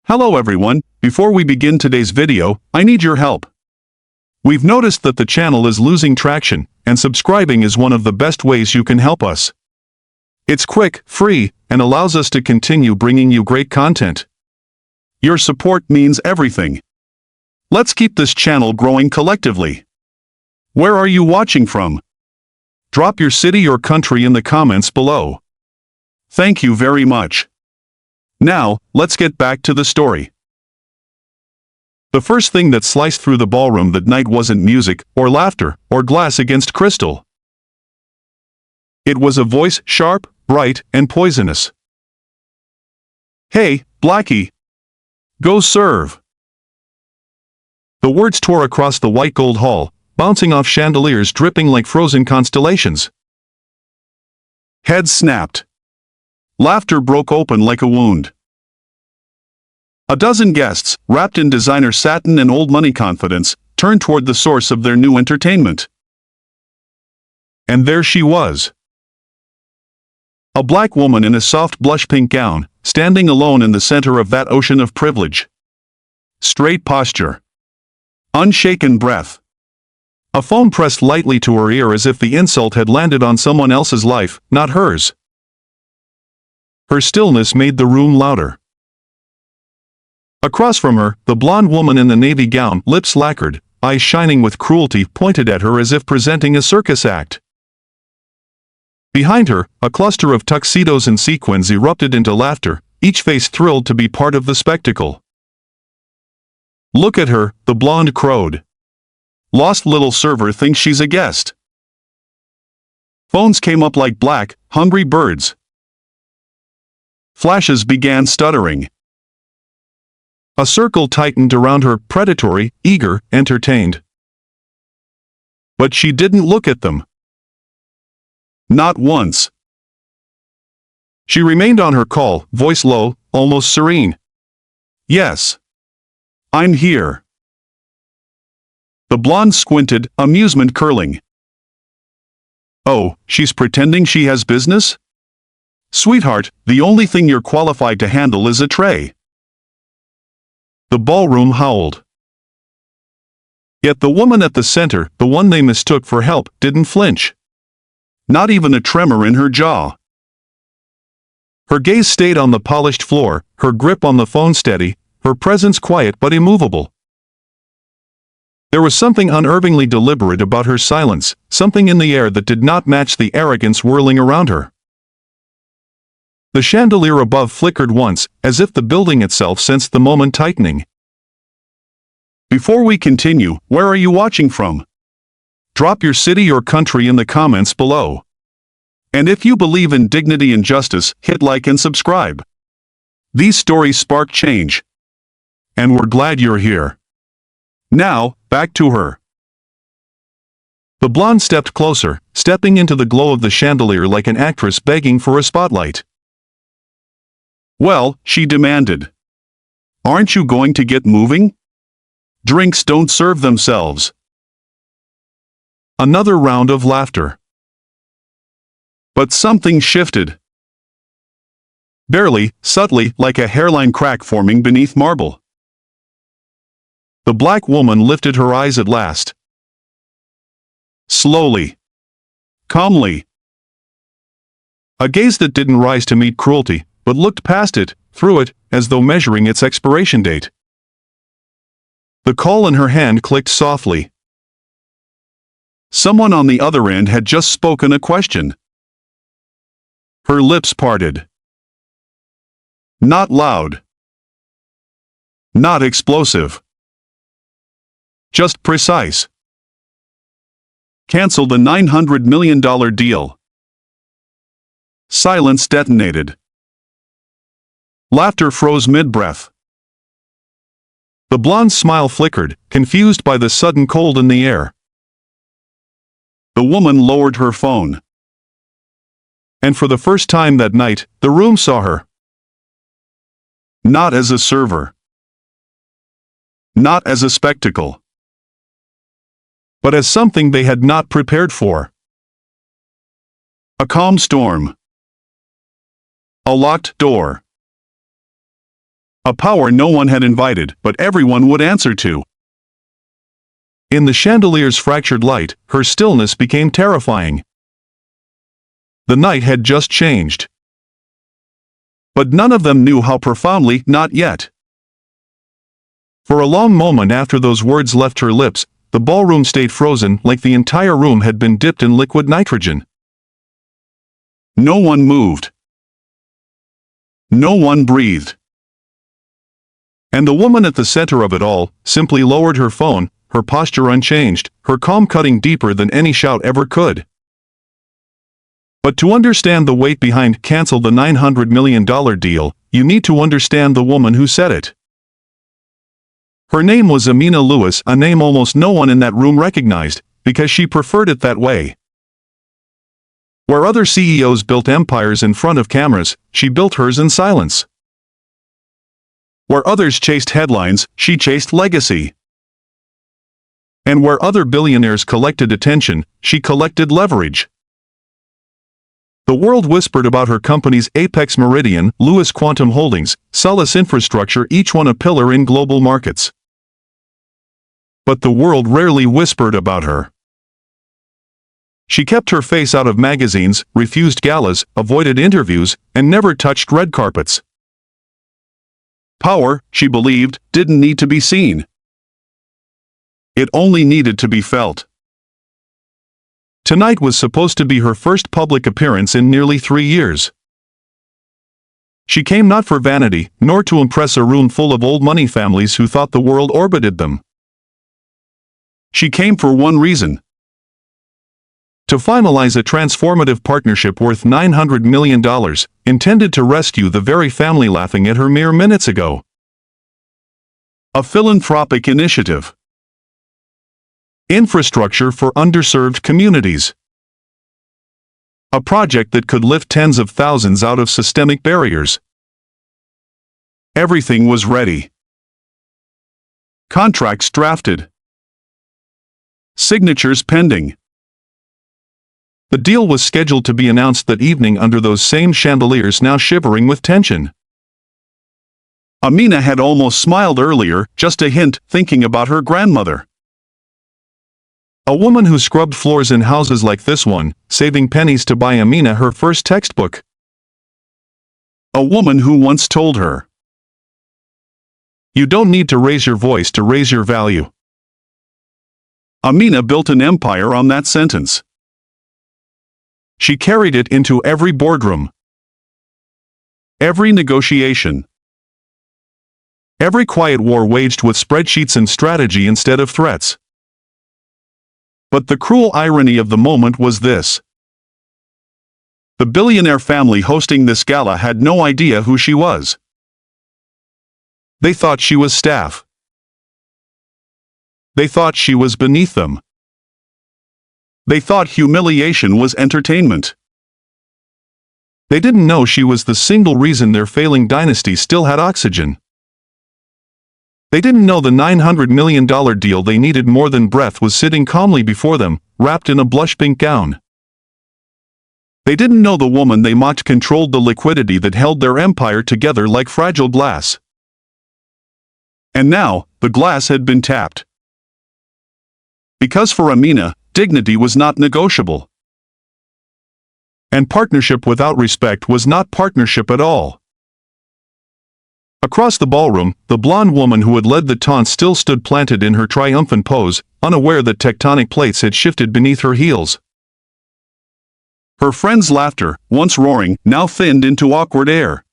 Hello everyone, before we begin today's video, I need your help. We've noticed that the channel is losing traction, and subscribing is one of the best ways you can help us. It's quick, free, and allows us to continue bringing you great content. Your support means everything. Let's keep this channel growing collectively. Where are you watching from? Drop your city or country in the comments below. Thank you very much. Now, let's get back to the story. The first thing that sliced through the ballroom that night wasn't music, or laughter, or glass against crystal. It was a voice sharp, bright, and poisonous. "Hey, Blackie! Go serve!" The words tore across the white gold hall, bouncing off chandeliers dripping like frozen constellations. Heads snapped. Laughter broke open like a wound. A dozen guests, wrapped in designer satin and old money confidence, turned toward the source of their new entertainment. And there she was. A black woman in a soft blush pink gown, standing alone in the center of that ocean of privilege. Straight posture. Unshaken breath. A phone pressed lightly to her ear as if the insult had landed on someone else's life, not hers. Her stillness made the room louder. Across from her, the blonde woman in the navy gown, lips lacquered, eyes shining with cruelty, pointed at her as if presenting a circus act. Behind her, a cluster of tuxedos and sequins erupted into laughter, each face thrilled to be part of the spectacle. "Look at her," the blonde crowed. "Lost little server thinks she's a guest." Phones came up like black, hungry birds. Flashes began stuttering. A circle tightened around her, predatory, eager, entertained. But she didn't look at them. Not once. She remained on her call, voice low, almost serene. "Yes. I'm here." The blonde squinted, amusement curling. "Oh, she's pretending she has business? Sweetheart, the only thing you're qualified to handle is a tray." The ballroom howled. Yet the woman at the center, the one they mistook for help, didn't flinch. Not even a tremor in her jaw. Her gaze stayed on the polished floor, her grip on the phone steady, her presence quiet but immovable. There was something unervingly deliberate about her silence, something in the air that did not match the arrogance whirling around her. The chandelier above flickered once, as if the building itself sensed the moment tightening. Before we continue, where are you watching from? Drop your city or country in the comments below. And if you believe in dignity and justice, hit like and subscribe. These stories spark change. And we're glad you're here. Now, back to her. The blonde stepped closer, stepping into the glow of the chandelier like an actress begging for a spotlight. "Well," she demanded. "Aren't you going to get moving? Drinks don't serve themselves." Another round of laughter. But something shifted. Barely, subtly, like a hairline crack forming beneath marble. The black woman lifted her eyes at last. Slowly. Calmly. A gaze that didn't rise to meet cruelty, but looked past it, through it, as though measuring its expiration date. The call in her hand clicked softly. Someone on the other end had just spoken a question. Her lips parted. Not loud. Not explosive. Just precise. "Cancel the $900 million deal." Silence detonated. Laughter froze mid-breath. The blonde's smile flickered, confused by the sudden cold in the air. The woman lowered her phone. And for the first time that night, the room saw her. Not as a server. Not as a spectacle. But as something they had not prepared for. A calm storm. A locked door. A power no one had invited, but everyone would answer to. In the chandelier's fractured light, her stillness became terrifying. The night had just changed. But none of them knew how profoundly, not yet. For a long moment after those words left her lips, the ballroom stayed frozen like the entire room had been dipped in liquid nitrogen. No one moved. No one breathed. And the woman at the center of it all simply lowered her phone, her posture unchanged, her calm cutting deeper than any shout ever could. But to understand the weight behind "cancel the $900 million deal, you need to understand the woman who said it. Her name was Amina Lewis, a name almost no one in that room recognized, because she preferred it that way. Where other CEOs built empires in front of cameras, she built hers in silence. Where others chased headlines, she chased legacy. And where other billionaires collected attention, she collected leverage. The world whispered about her companies: Apex Meridian, Lewis Quantum Holdings, Solus Infrastructure, each one a pillar in global markets. But the world rarely whispered about her. She kept her face out of magazines, refused galas, avoided interviews, and never touched red carpets. Power, she believed, didn't need to be seen. It only needed to be felt. Tonight was supposed to be her first public appearance in nearly 3 years. She came not for vanity, nor to impress a room full of old money families who thought the world orbited them. She came for one reason: to finalize a transformative partnership worth $900 million, intended to rescue the very family laughing at her mere minutes ago. A philanthropic initiative. Infrastructure for underserved communities. A project that could lift tens of thousands out of systemic barriers. Everything was ready. Contracts drafted. Signatures pending. The deal was scheduled to be announced that evening under those same chandeliers now shivering with tension. Amina had almost smiled earlier, just a hint, thinking about her grandmother. A woman who scrubbed floors in houses like this one, saving pennies to buy Amina her first textbook. A woman who once told her, "You don't need to raise your voice to raise your value." Amina built an empire on that sentence. She carried it into every boardroom, every negotiation, every quiet war waged with spreadsheets and strategy instead of threats. But the cruel irony of the moment was this: the billionaire family hosting this gala had no idea who she was. They thought she was staff. They thought she was beneath them. They thought humiliation was entertainment. They didn't know she was the single reason their failing dynasty still had oxygen. They didn't know the $900 million deal they needed more than breath was sitting calmly before them, wrapped in a blush-pink gown. They didn't know the woman they mocked controlled the liquidity that held their empire together like fragile glass. And now, the glass had been tapped. Because for Amina, dignity was not negotiable. And partnership without respect was not partnership at all. Across the ballroom, the blonde woman who had led the taunt still stood planted in her triumphant pose, unaware that tectonic plates had shifted beneath her heels. Her friends' laughter, once roaring, now thinned into awkward air.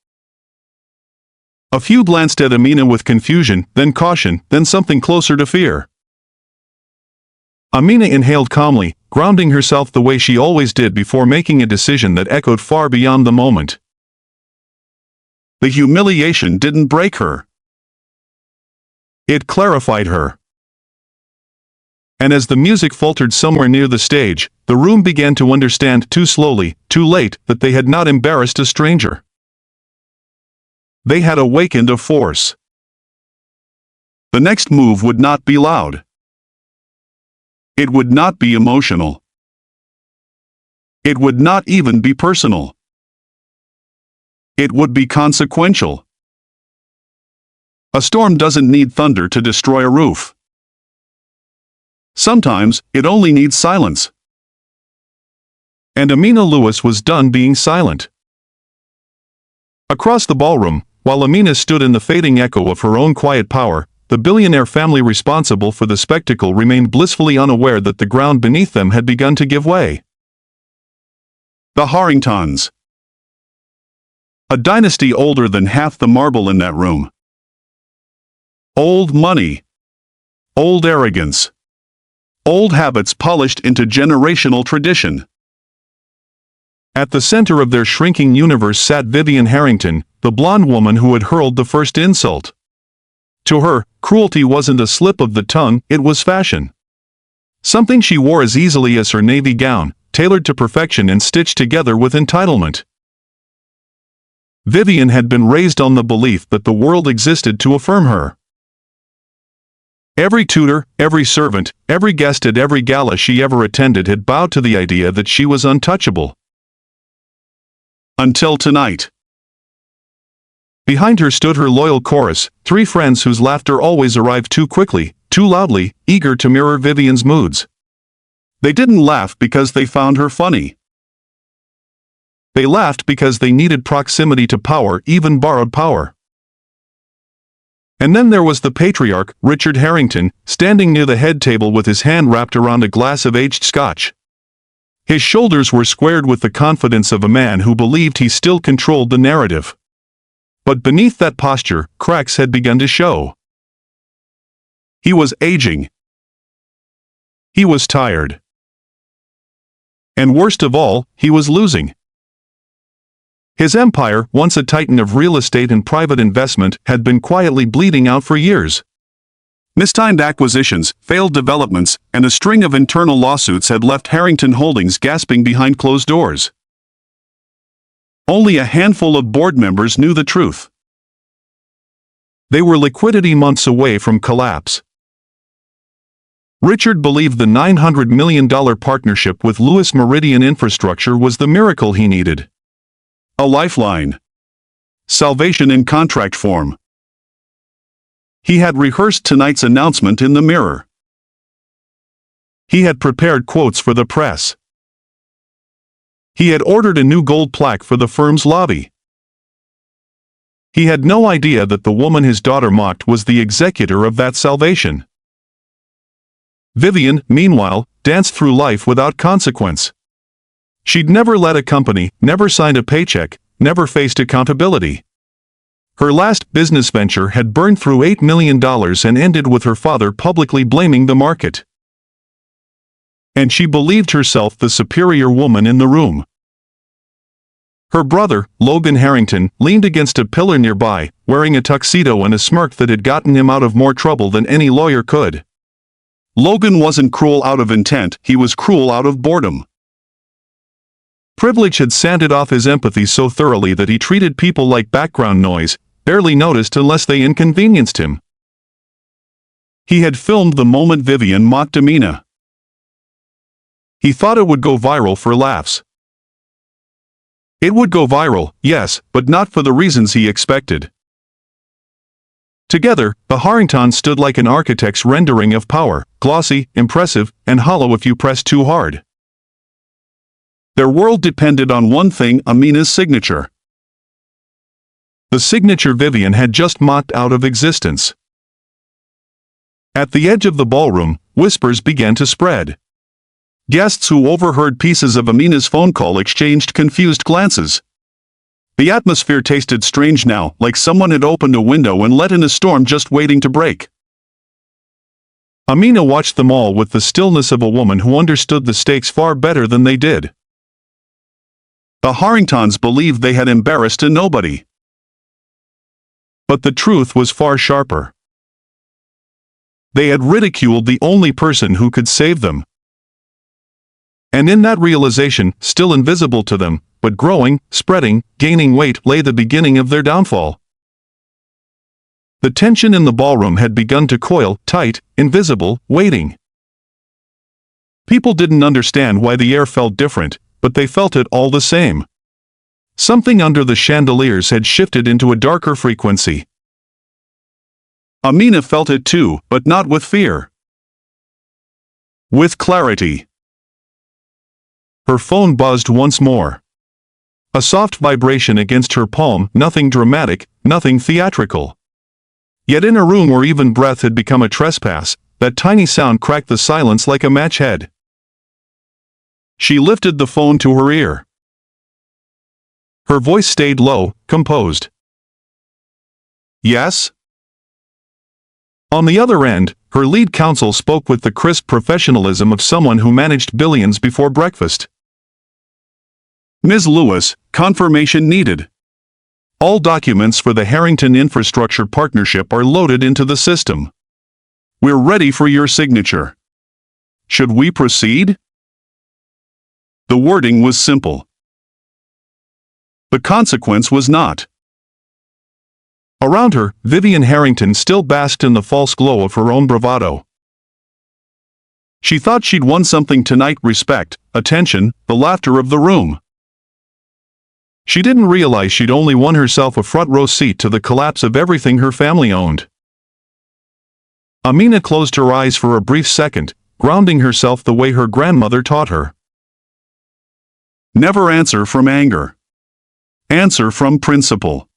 A few glanced at Amina with confusion, then caution, then something closer to fear. Amina inhaled calmly, grounding herself the way she always did before making a decision that echoed far beyond the moment. The humiliation didn't break her. It clarified her. And as the music faltered somewhere near the stage, the room began to understand too slowly, too late, that they had not embarrassed a stranger. They had awakened a force. The next move would not be loud. It would not be emotional. It would not even be personal. It would be consequential. A storm doesn't need thunder to destroy a roof. Sometimes, it only needs silence. And Amina Lewis was done being silent. Across the ballroom, while Amina stood in the fading echo of her own quiet power, the billionaire family responsible for the spectacle remained blissfully unaware that the ground beneath them had begun to give way. The Harringtons. A dynasty older than half the marble in that room. Old money. Old arrogance. Old habits polished into generational tradition. At the center of their shrinking universe sat Vivian Harrington, the blonde woman who had hurled the first insult. To her, cruelty wasn't a slip of the tongue, it was fashion. Something she wore as easily as her navy gown, tailored to perfection and stitched together with entitlement. Vivian had been raised on the belief that the world existed to affirm her. Every tutor, every servant, every guest at every gala she ever attended had bowed to the idea that she was untouchable. Until tonight. Behind her stood her loyal chorus, three friends whose laughter always arrived too quickly, too loudly, eager to mirror Vivian's moods. They didn't laugh because they found her funny. They laughed because they needed proximity to power, even borrowed power. And then there was the patriarch, Richard Harrington, standing near the head table with his hand wrapped around a glass of aged scotch. His shoulders were squared with the confidence of a man who believed he still controlled the narrative. But beneath that posture, cracks had begun to show. He was aging. He was tired. And worst of all, he was losing. His empire, once a titan of real estate and private investment, had been quietly bleeding out for years. Mistimed acquisitions, failed developments, and a string of internal lawsuits had left Harrington Holdings gasping behind closed doors. Only a handful of board members knew the truth. They were liquidity months away from collapse. Richard believed the $900 million partnership with Lewis Meridian Infrastructure was the miracle he needed. A lifeline. Salvation in contract form. He had rehearsed tonight's announcement in the mirror. He had prepared quotes for the press. He had ordered a new gold plaque for the firm's lobby. He had no idea that the woman his daughter mocked was the executor of that salvation. Vivian, meanwhile, danced through life without consequence. She'd never led a company, never signed a paycheck, never faced accountability. Her last business venture had burned through $8 million and ended with her father publicly blaming the market. And she believed herself the superior woman in the room. Her brother, Logan Harrington, leaned against a pillar nearby, wearing a tuxedo and a smirk that had gotten him out of more trouble than any lawyer could. Logan wasn't cruel out of intent, he was cruel out of boredom. Privilege had sanded off his empathy so thoroughly that he treated people like background noise, barely noticed unless they inconvenienced him. He had filmed the moment Vivian mocked Amina. He thought it would go viral for laughs. It would go viral, yes, but not for the reasons he expected. Together, the Harringtons stood like an architect's rendering of power, glossy, impressive, and hollow if you pressed too hard. Their world depended on one thing, Amina's signature. The signature Vivian had just mocked out of existence. At the edge of the ballroom, whispers began to spread. Guests who overheard pieces of Amina's phone call exchanged confused glances. The atmosphere tasted strange now, like someone had opened a window and let in a storm just waiting to break. Amina watched them all with the stillness of a woman who understood the stakes far better than they did. The Harringtons believed they had embarrassed a nobody. But the truth was far sharper. They had ridiculed the only person who could save them. And in that realization, still invisible to them, but growing, spreading, gaining weight, lay the beginning of their downfall. The tension in the ballroom had begun to coil, tight, invisible, waiting. People didn't understand why the air felt different, but they felt it all the same. Something under the chandeliers had shifted into a darker frequency. Amina felt it too, but not with fear. With clarity. Her phone buzzed once more. A soft vibration against her palm, nothing dramatic, nothing theatrical. Yet in a room where even breath had become a trespass, that tiny sound cracked the silence like a match head. She lifted the phone to her ear. Her voice stayed low, composed. Yes? On the other end, her lead counsel spoke with the crisp professionalism of someone who managed billions before breakfast. Ms. Lewis, confirmation needed. All documents for the Harrington Infrastructure Partnership are loaded into the system. We're ready for your signature. Should we proceed? The wording was simple. The consequence was not. Around her, Vivian Harrington still basked in the false glow of her own bravado. She thought she'd won something tonight: respect, attention, the laughter of the room. She didn't realize she'd only won herself a front-row seat to the collapse of everything her family owned. Amina closed her eyes for a brief second, grounding herself the way her grandmother taught her. Never answer from anger. Answer from principle.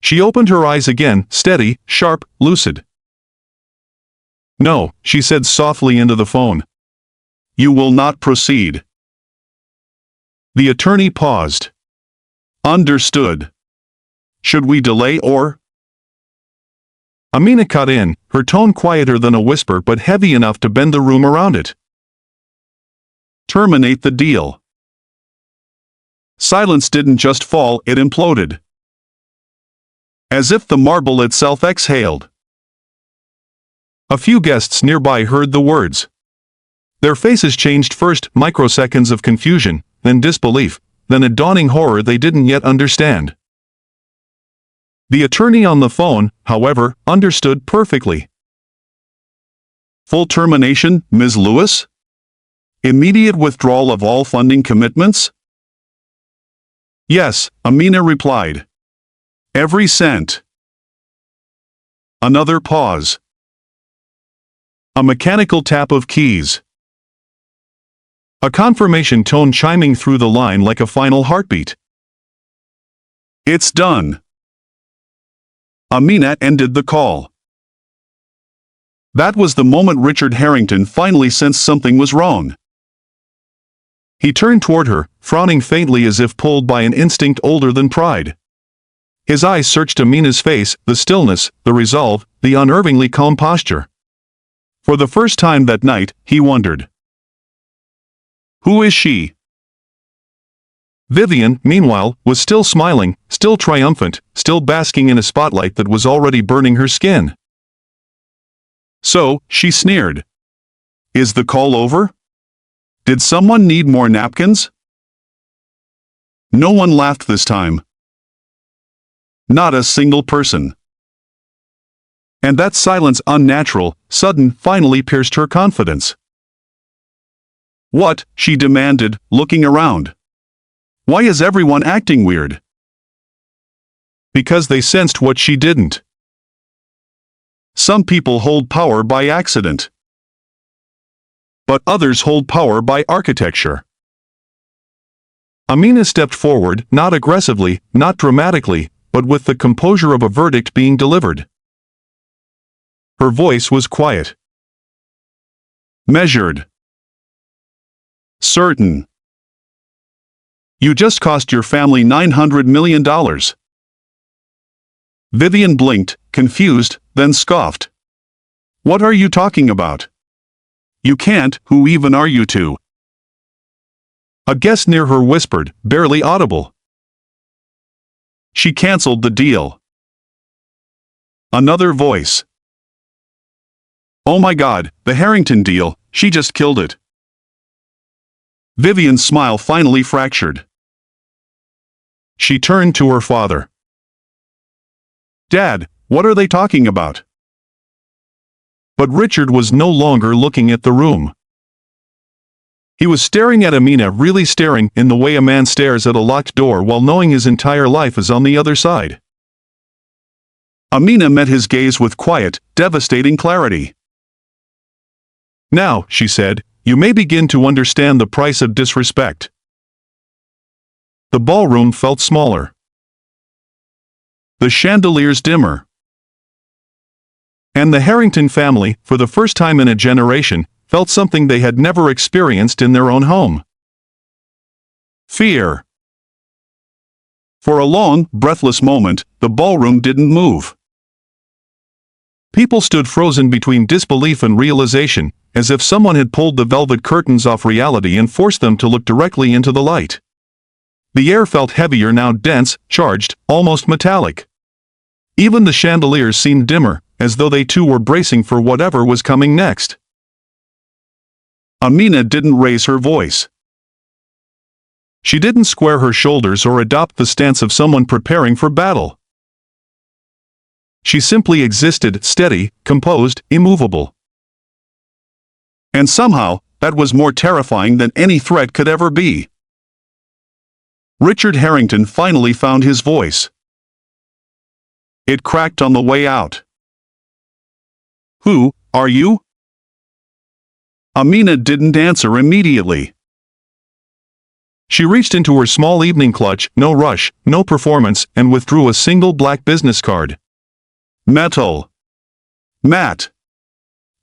She opened her eyes again, steady, sharp, lucid. No, she said softly into the phone. You will not proceed. The attorney paused. Understood. Should we delay or? Amina cut in, her tone quieter than a whisper but heavy enough to bend the room around it. Terminate the deal. Silence didn't just fall, it imploded. As if the marble itself exhaled. A few guests nearby heard the words. Their faces changed, first microseconds of confusion, then disbelief, then a dawning horror they didn't yet understand. The attorney on the phone, however, understood perfectly. Full termination, Ms. Lewis? Immediate withdrawal of all funding commitments? Yes, Amina replied. Every cent. Another pause. A mechanical tap of keys. A confirmation tone chiming through the line like a final heartbeat. It's done. Amina ended the call. That was the moment Richard Harrington finally sensed something was wrong. He turned toward her, frowning faintly as if pulled by an instinct older than pride. His eyes searched Amina's face, the stillness, the resolve, the unervingly calm posture. For the first time that night, he wondered. Who is she? Vivian, meanwhile, was still smiling, still triumphant, still basking in a spotlight that was already burning her skin. So, she sneered. Is the call over? Did someone need more napkins? No one laughed this time. Not a single person. And that silence, unnatural, sudden, finally pierced her confidence. What? She demanded, looking around. Why is everyone acting weird? Because they sensed what she didn't. Some people hold power by accident. But others hold power by architecture. Amina stepped forward, not aggressively, not dramatically, but with the composure of a verdict being delivered. Her voice was quiet. Measured. Certain. You just cost your family $900 million. Vivian blinked, confused, then scoffed. What are you talking about? You can't, who even are you two? A guest near her whispered, barely audible. She canceled the deal. Another voice. Oh my God, the Harrington deal, she just killed it. Vivian's smile finally fractured. She turned to her father. Dad, what are they talking about? But Richard was no longer looking at the room. He was staring at Amina, really staring, in the way a man stares at a locked door while knowing his entire life is on the other side. Amina met his gaze with quiet, devastating clarity. "Now," she said, "you may begin to understand the price of disrespect." The ballroom felt smaller. The chandeliers dimmer. And the Harrington family, for the first time in a generation, felt something they had never experienced in their own home. Fear. For a long, breathless moment, the ballroom didn't move. People stood frozen between disbelief and realization, as if someone had pulled the velvet curtains off reality and forced them to look directly into the light. The air felt heavier now, dense, charged, almost metallic. Even the chandeliers seemed dimmer, as though they too were bracing for whatever was coming next. Amina didn't raise her voice. She didn't square her shoulders or adopt the stance of someone preparing for battle. She simply existed, steady, composed, immovable. And somehow, that was more terrifying than any threat could ever be. Richard Harrington finally found his voice. It cracked on the way out. "Who are you?" Amina didn't answer immediately. She reached into her small evening clutch, no rush, no performance, and withdrew a single black business card. Metal. Matte.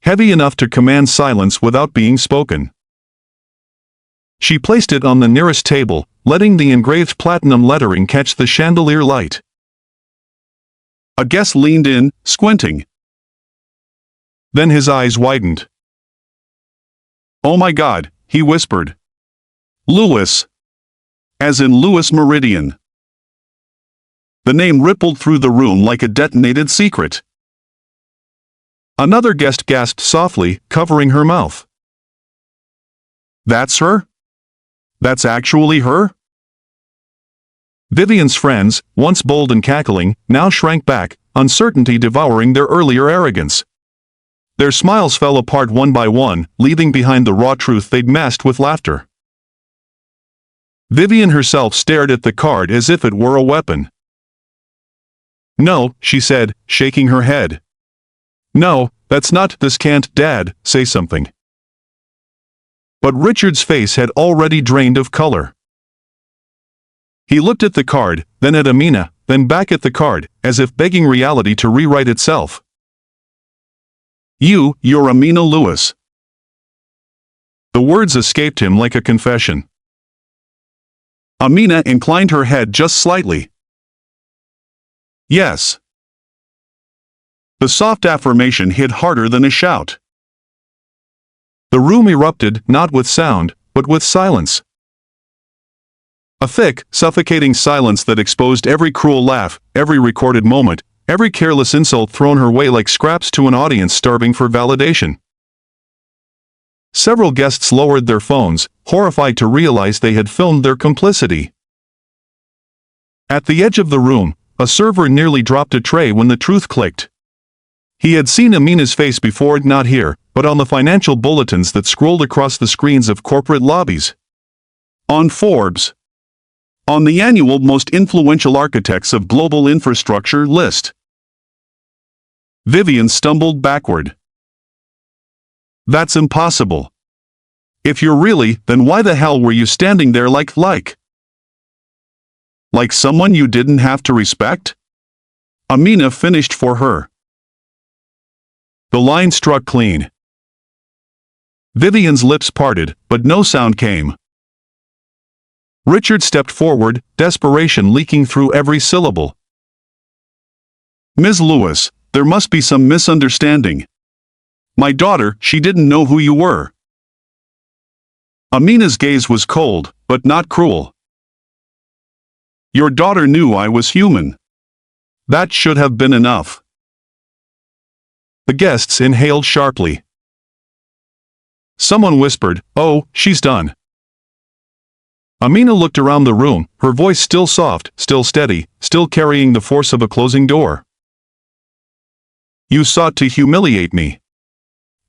Heavy enough to command silence without being spoken. She placed it on the nearest table, letting the engraved platinum lettering catch the chandelier light. A guest leaned in, squinting. Then his eyes widened. "Oh my God," he whispered. "Lewis. As in Lewis Meridian." The name rippled through the room like a detonated secret. Another guest gasped softly, covering her mouth. "That's her? That's actually her?" Vivian's friends, once bold and cackling, now shrank back, uncertainty devouring their earlier arrogance. Their smiles fell apart one by one, leaving behind the raw truth they'd masked with laughter. Vivian herself stared at the card as if it were a weapon. "No," she said, shaking her head. "No, that's not. This can't. Dad, say something." But Richard's face had already drained of color. He looked at the card, then at Amina, then back at the card, as if begging reality to rewrite itself. You're Amina Lewis." The words escaped him like a confession. Amina inclined her head just slightly. "Yes." The soft affirmation hit harder than a shout. The room erupted, not with sound, but with silence. A thick, suffocating silence that exposed every cruel laugh, every recorded moment, every careless insult thrown her way like scraps to an audience starving for validation. Several guests lowered their phones, horrified to realize they had filmed their complicity. At the edge of the room, a server nearly dropped a tray when the truth clicked. He had seen Amina's face before, not here, but on the financial bulletins that scrolled across the screens of corporate lobbies. On Forbes. On the annual Most Influential Architects of Global Infrastructure list. Vivian stumbled backward. "That's impossible. If you're really, then why the hell were you standing there like someone you didn't have to respect?" Amina finished for her. The line struck clean. Vivian's lips parted, but no sound came. Richard stepped forward, desperation leaking through every syllable. "Ms. Lewis, there must be some misunderstanding. My daughter, she didn't know who you were." Amina's gaze was cold, but not cruel. "Your daughter knew I was human. That should have been enough." The guests inhaled sharply. Someone whispered, "Oh, she's done." Amina looked around the room, her voice still soft, still steady, still carrying the force of a closing door. "You sought to humiliate me.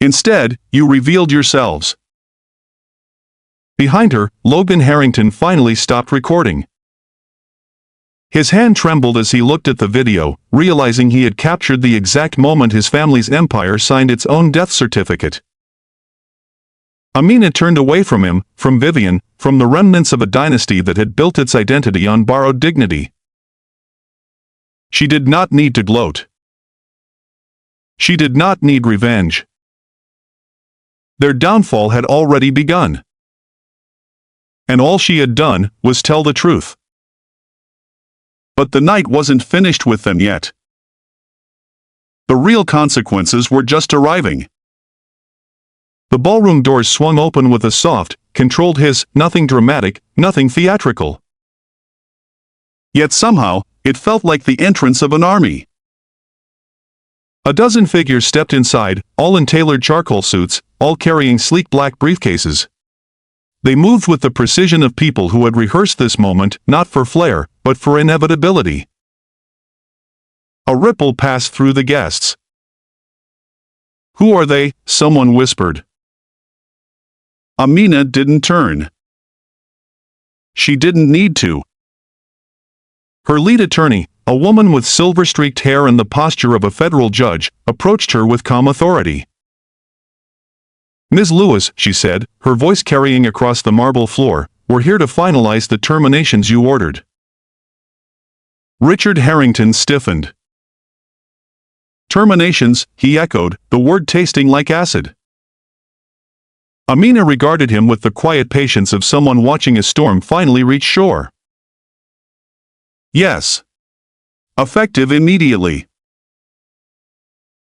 Instead, you revealed yourselves." Behind her, Logan Harrington finally stopped recording. His hand trembled as he looked at the video, realizing he had captured the exact moment his family's empire signed its own death certificate. Amina turned away from him, from Vivian, from the remnants of a dynasty that had built its identity on borrowed dignity. She did not need to gloat. She did not need revenge. Their downfall had already begun. And all she had done was tell the truth. But the night wasn't finished with them yet. The real consequences were just arriving. The ballroom doors swung open with a soft, controlled hiss, nothing dramatic, nothing theatrical. Yet somehow, it felt like the entrance of an army. A dozen figures stepped inside, all in tailored charcoal suits, all carrying sleek black briefcases. They moved with the precision of people who had rehearsed this moment, not for flair, but for inevitability. A ripple passed through the guests. "Who are they?" someone whispered. Amina didn't turn. She didn't need to. Her lead attorney, a woman with silver-streaked hair and the posture of a federal judge, approached her with calm authority. "Ms. Lewis," she said, her voice carrying across the marble floor, "we're here to finalize the terminations you ordered." Richard Harrington stiffened. "Terminations," he echoed, the word tasting like acid. Amina regarded him with the quiet patience of someone watching a storm finally reach shore. "Yes. Effective immediately."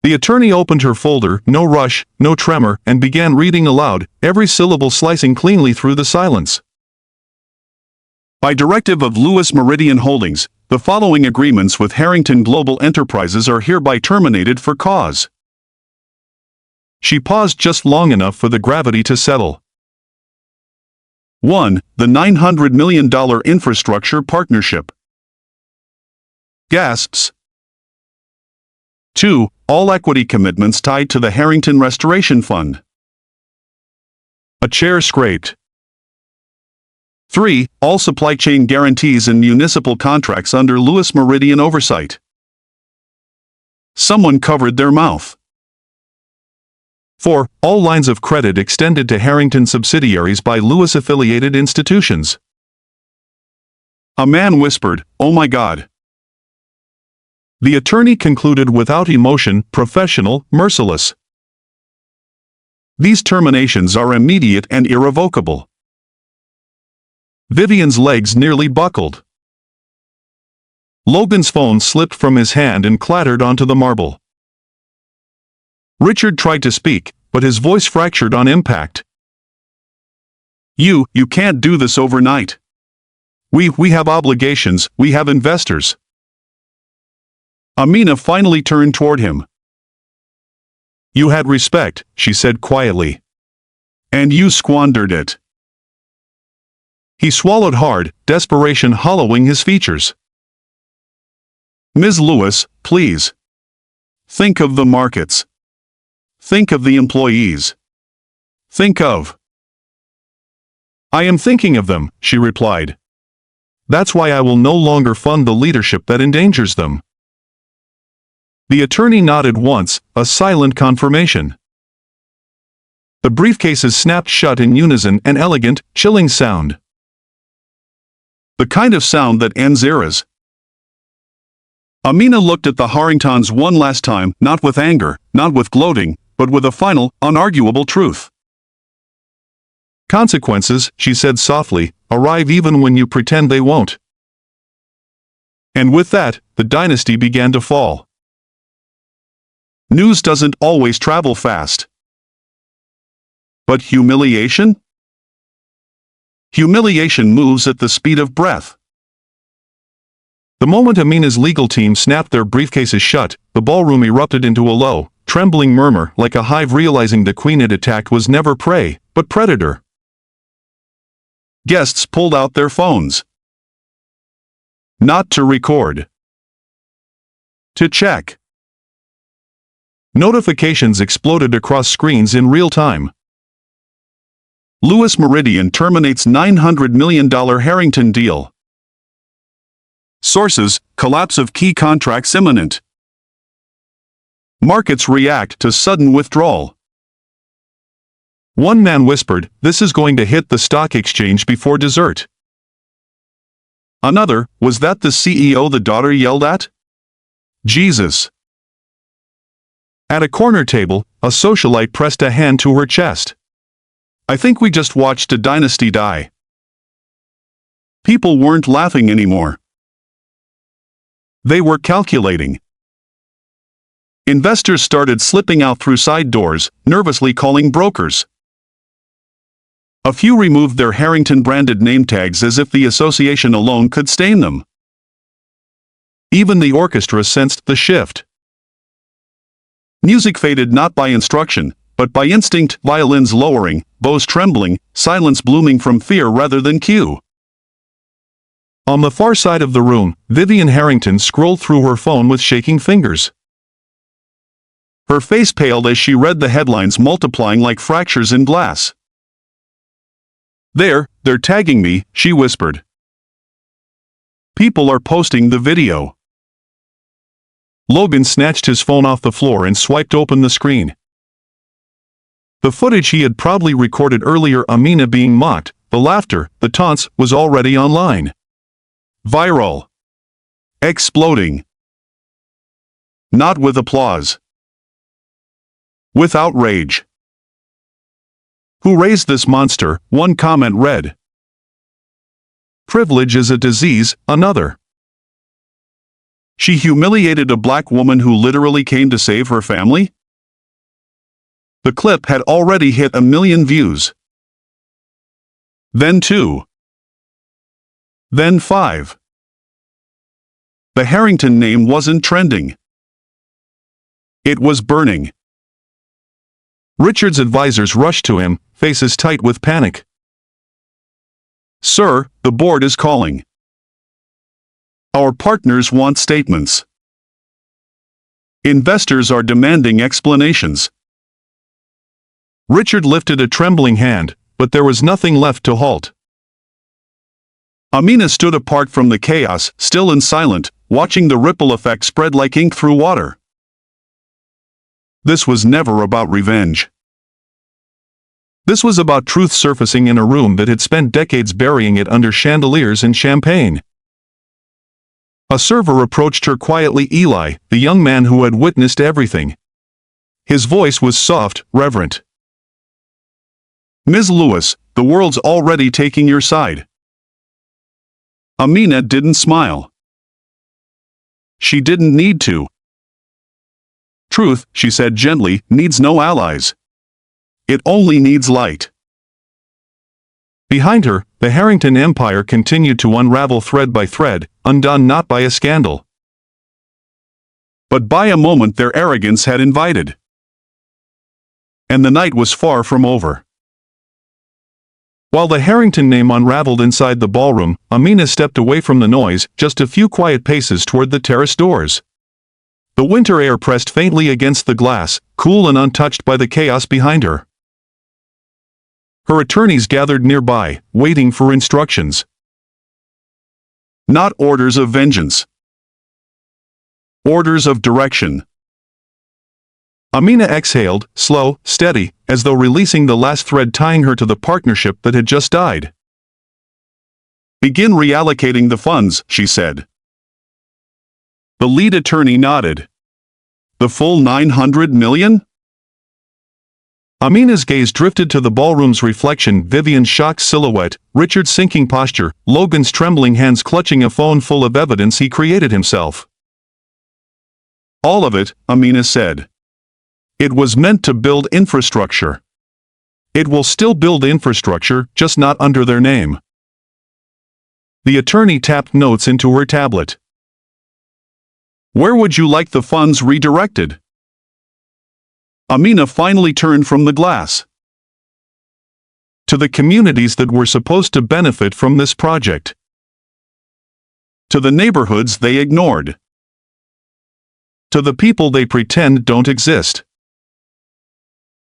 The attorney opened her folder, no rush, no tremor, and began reading aloud, every syllable slicing cleanly through the silence. "By directive of Lewis Meridian Holdings, the following agreements with Harrington Global Enterprises are hereby terminated for cause." She paused just long enough for the gravity to settle. 1. The $900 million infrastructure partnership. Gasps. 2. All equity commitments tied to the Harrington Restoration Fund. A chair scraped. 3. All supply chain guarantees and municipal contracts under Lewis Meridian oversight. Someone covered their mouth. 4. All lines of credit extended to Harrington subsidiaries by Lewis-affiliated institutions. A man whispered, "Oh my God." The attorney concluded without emotion, professional, merciless. "These terminations are immediate and irrevocable." Vivian's legs nearly buckled. Logan's phone slipped from his hand and clattered onto the marble. Richard tried to speak, but his voice fractured on impact. You can't do this overnight. We have obligations, we have investors." Amina finally turned toward him. "You had respect," she said quietly. "And you squandered it." He swallowed hard, desperation hollowing his features. "Ms. Lewis, please. Think of the markets. Think of the employees. Think of—" "I am thinking of them," she replied. "That's why I will no longer fund the leadership that endangers them." The attorney nodded once, a silent confirmation. The briefcases snapped shut in unison, an elegant, chilling sound. The kind of sound that ends eras. Amina looked at the Harringtons one last time, not with anger, not with gloating, but with a final, unarguable truth. "Consequences," she said softly, "arrive even when you pretend they won't." And with that, the dynasty began to fall. News doesn't always travel fast. But humiliation? Humiliation moves at the speed of breath. The moment Amina's legal team snapped their briefcases shut, the ballroom erupted into a low, trembling murmur, like a hive realizing the queen it attacked was never prey, but predator. Guests pulled out their phones. Not to record. To check. Notifications exploded across screens in real time. Lewis Meridian terminates $900 million Harrington deal. Sources: collapse of key contracts imminent. Markets react to sudden withdrawal. One man whispered, "This is going to hit the stock exchange before dessert." Another, "Was that the CEO the daughter yelled at? Jesus." At a corner table, a socialite pressed a hand to her chest. "I think we just watched a dynasty die." People weren't laughing anymore. They were calculating. Investors started slipping out through side doors, nervously calling brokers. A few removed their Harrington-branded name tags as if the association alone could stain them. Even the orchestra sensed the shift. Music faded not by instruction, but by instinct, violins lowering, bows trembling, silence blooming from fear rather than cue. On the far side of the room, Vivian Harrington scrolled through her phone with shaking fingers. Her face paled as she read the headlines multiplying like fractures in glass. They're tagging me," she whispered. "People are posting the video." Logan snatched his phone off the floor and swiped open the screen. The footage he had proudly recorded earlier, Amina being mocked, the laughter, the taunts, was already online. Viral. Exploding. Not with applause. With outrage. "Who raised this monster?" one comment read. "Privilege is a disease," another. "She humiliated a black woman who literally came to save her family?" The clip had already hit 1 million views. Then 2. Then 5. The Harrington name wasn't trending. It was burning. Richard's advisors rushed to him, faces tight with panic. "Sir, the board is calling. Our partners want statements. Investors are demanding explanations." Richard lifted a trembling hand, but there was nothing left to halt. Amina stood apart from the chaos, still and silent, watching the ripple effect spread like ink through water. This was never about revenge. This was about truth surfacing in a room that had spent decades burying it under chandeliers and champagne. A server approached her quietly. Eli, the young man who had witnessed everything. His voice was soft, reverent. "Ms. Lewis, the world's already taking your side." Amina didn't smile. She didn't need to. "Truth," she said gently, "needs no allies. It only needs light." Behind her, the Harrington empire continued to unravel thread by thread, undone not by a scandal, but by a moment their arrogance had invited. And the night was far from over. While the Harrington name unraveled inside the ballroom, Amina stepped away from the noise, just a few quiet paces toward the terrace doors. The winter air pressed faintly against the glass, cool and untouched by the chaos behind her. Her attorneys gathered nearby, waiting for instructions. Not orders of vengeance. Orders of direction. Amina exhaled, slow, steady, as though releasing the last thread tying her to the partnership that had just died. "Begin reallocating the funds," she said. The lead attorney nodded. "The full 900 million?" Amina's gaze drifted to the ballroom's reflection, Vivian's shocked silhouette, Richard's sinking posture, Logan's trembling hands clutching a phone full of evidence he created himself. "All of it," Amina said. "It was meant to build infrastructure. It will still build infrastructure, just not under their name." The attorney tapped notes into her tablet. "Where would you like the funds redirected?" Amina finally turned from the glass. "To the communities that were supposed to benefit from this project. To the neighborhoods they ignored. To the people they pretend don't exist."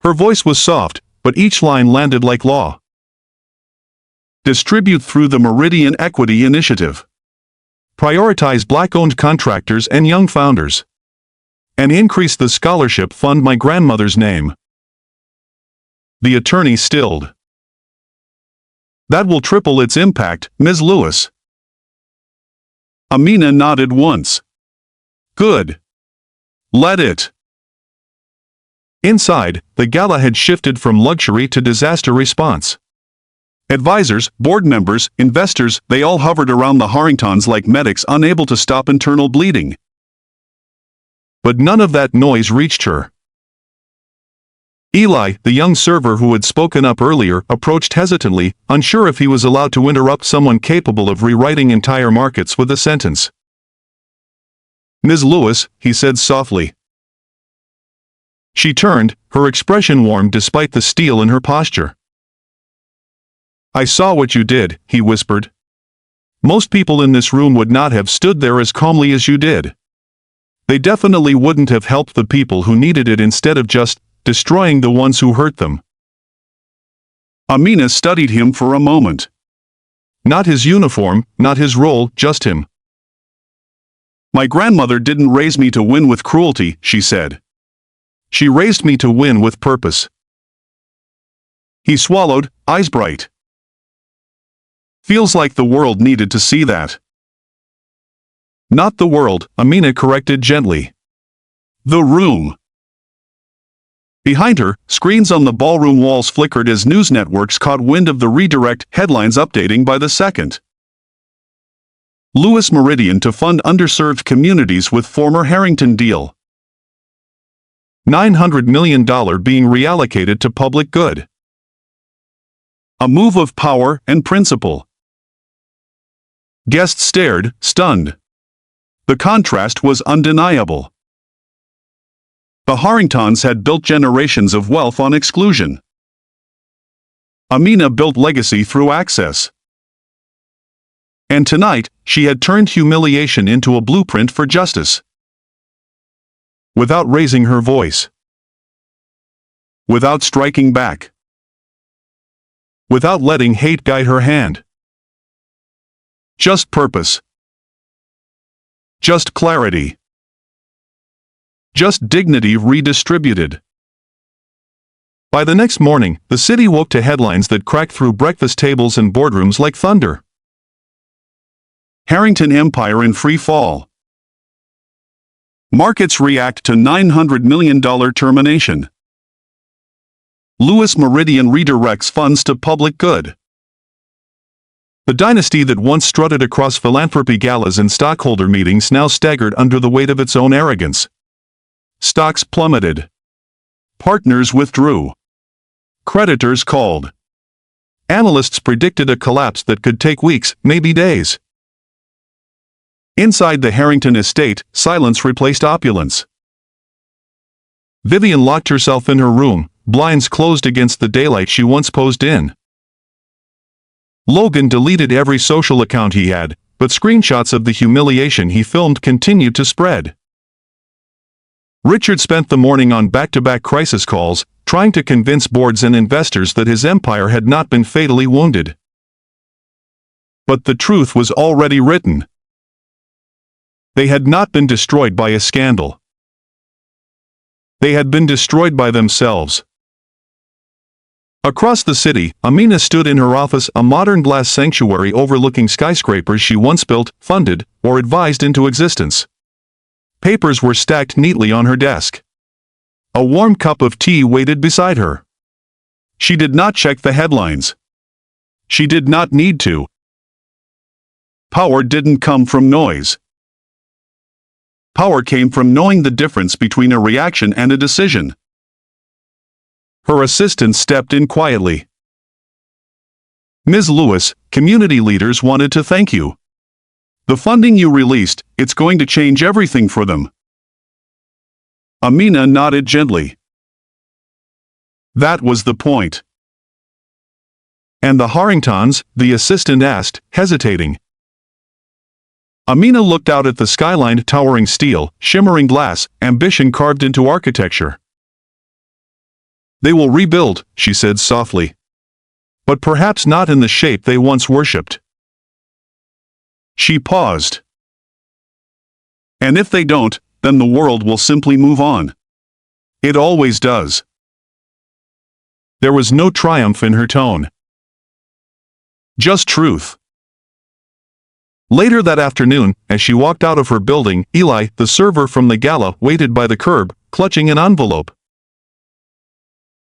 Her voice was soft, but each line landed like law. "Distribute through the Meridian Equity Initiative. prioritize black-owned contractors and young founders, and increase the scholarship fund my grandmother's name." The attorney stilled. "That will triple its impact, Ms. Lewis." Amina nodded once. "Good. Let it." Inside, the gala had shifted from luxury to disaster response. Advisors, board members, investors, they all hovered around the Harringtons like medics unable to stop internal bleeding. But none of that noise reached her. Eli, the young server who had spoken up earlier, approached hesitantly, unsure if he was allowed to interrupt someone capable of rewriting entire markets with a sentence. "Ms. Lewis," he said softly. She turned, her expression warm despite the steel in her posture. "I saw what you did," he whispered. "Most people in this room would not have stood there as calmly as you did. They definitely wouldn't have helped the people who needed it instead of just destroying the ones who hurt them." Amina studied him for a moment. Not his uniform, not his role, just him. "My grandmother didn't raise me to win with cruelty," she said. "She raised me to win with purpose." He swallowed, eyes bright. "Feels like the world needed to see that." "Not the world," Amina corrected gently. "The room." Behind her, screens on the ballroom walls flickered as news networks caught wind of the redirect, headlines updating by the second. Lewis Meridian to fund underserved communities with former Harrington deal. $900 million being reallocated to public good. A move of power and principle. Guests stared, stunned. The contrast was undeniable. The Harringtons had built generations of wealth on exclusion. Amina built legacy through access. And tonight, she had turned humiliation into a blueprint for justice. Without raising her voice. Without striking back. Without letting hate guide her hand. Just purpose. Just clarity. Just dignity redistributed. By the next morning, the city woke to headlines that cracked through breakfast tables and boardrooms like thunder. Harrington Empire in free fall. Markets react to $900 million termination. Lewis Meridian redirects funds to public good. The dynasty that once strutted across philanthropy galas and stockholder meetings now staggered under the weight of its own arrogance. Stocks plummeted. Partners withdrew. Creditors called. Analysts predicted a collapse that could take weeks, maybe days. Inside the Harrington estate, silence replaced opulence. Vivian locked herself in her room, blinds closed against the daylight she once posed in. Logan deleted every social account he had, but screenshots of the humiliation he filmed continued to spread. Richard spent the morning on back-to-back crisis calls, trying to convince boards and investors that his empire had not been fatally wounded. But the truth was already written. They had not been destroyed by a scandal. They had been destroyed by themselves. Across the city, Amina stood in her office, a modern glass sanctuary overlooking skyscrapers she once built, funded, or advised into existence. Papers were stacked neatly on her desk. A warm cup of tea waited beside her. She did not check the headlines. She did not need to. Power didn't come from noise. Power came from knowing the difference between a reaction and a decision. Her assistant stepped in quietly. "Ms. Lewis, community leaders wanted to thank you. The funding you released, it's going to change everything for them." Amina nodded gently. That was the point. "And the Harringtons?" the assistant asked, hesitating. Amina looked out at the skyline, towering steel, shimmering glass, ambition carved into architecture. "They will rebuild," she said softly. "But perhaps not in the shape they once worshipped." She paused. And if they don't, then the world will simply move on. It always does. There was no triumph in her tone. Just truth. Later that afternoon, as she walked out of her building, Eli, the server from the gala, waited by the curb, clutching an envelope.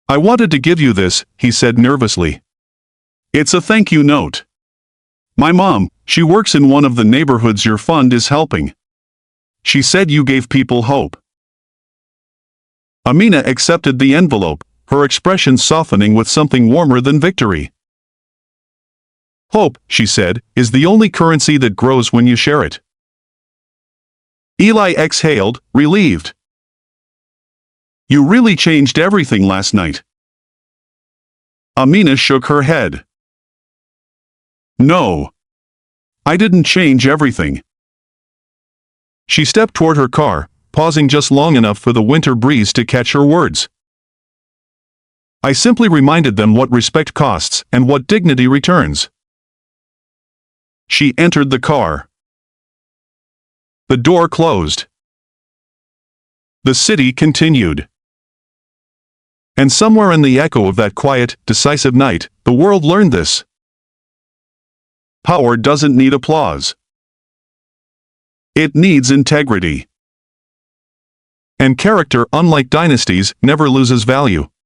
"I wanted to give you this," he said nervously. "It's a thank you note. My mom, she works in one of the neighborhoods your fund is helping. She said you gave people hope." Amina accepted the envelope, her expression softening with something warmer than victory. "Hope," she said, "is the only currency that grows when you share it." Eli exhaled, relieved. "You really changed everything last night." Amina shook her head. "No. I didn't change everything." She stepped toward her car, pausing just long enough for the winter breeze to catch her words. "I simply reminded them what respect costs and what dignity returns." She entered the car. The door closed. The city continued. And somewhere in the echo of that quiet, decisive night, the world learned this. Power doesn't need applause. It needs integrity. And character, unlike dynasties, never loses value.